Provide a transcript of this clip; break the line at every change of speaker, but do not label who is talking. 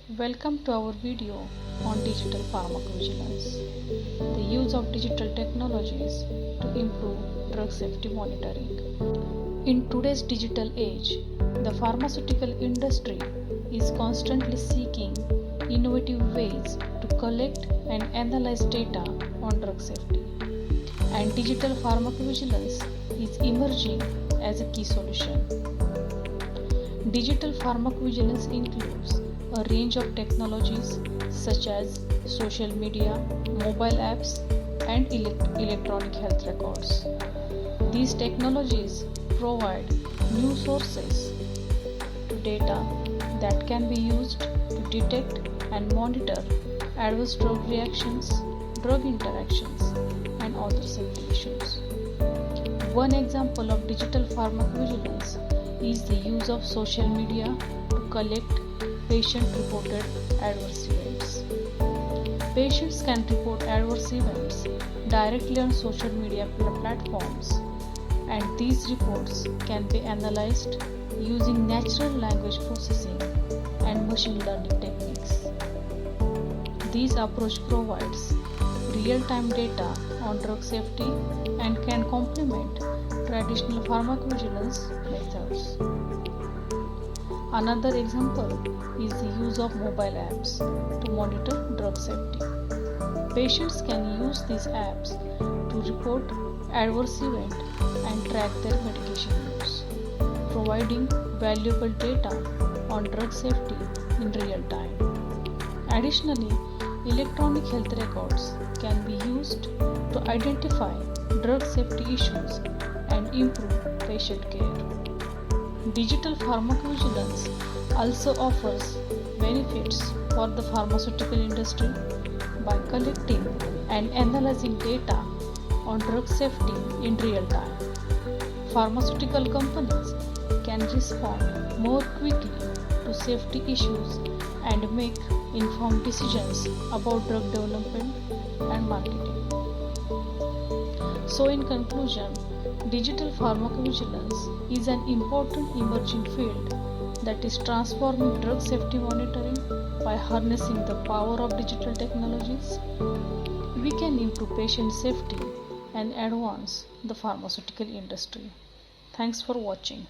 Welcome to our video on digital pharmacovigilance, the use of digital technologies to improve drug safety monitoring. In today's digital age, the pharmaceutical industry is constantly seeking innovative ways to collect and analyze data on drug safety, and digital pharmacovigilance is emerging as a key solution. Digital pharmacovigilance includes a range of technologies such as social media, mobile apps, and electronic health records. These technologies provide new sources to data that can be used to detect and monitor adverse drug reactions, drug interactions, and other safety issues. One example of digital pharmacovigilance is the use of social media to collect patient-reported adverse events. Patients can report adverse events directly on social media platforms, and these reports can be analyzed using natural language processing and machine learning techniques. This approach provides real-time data on drug safety and can complement traditional pharmacovigilance methods. Another example is the use of mobile apps to monitor drug safety. Patients can use these apps to report adverse events and track their medication use, providing valuable data on drug safety in real time. Additionally, electronic health records can be used to identify drug safety issues and improve patient care. Digital pharmacovigilance also offers benefits for the pharmaceutical industry by collecting and analyzing data on drug safety in real time. Pharmaceutical companies can respond more quickly to safety issues and make informed decisions about drug development and marketing. So, in conclusion, digital pharmacovigilance is an important emerging field that is transforming drug safety monitoring. By harnessing the power of digital technologies, we can improve patient safety and advance the pharmaceutical industry. Thanks for watching.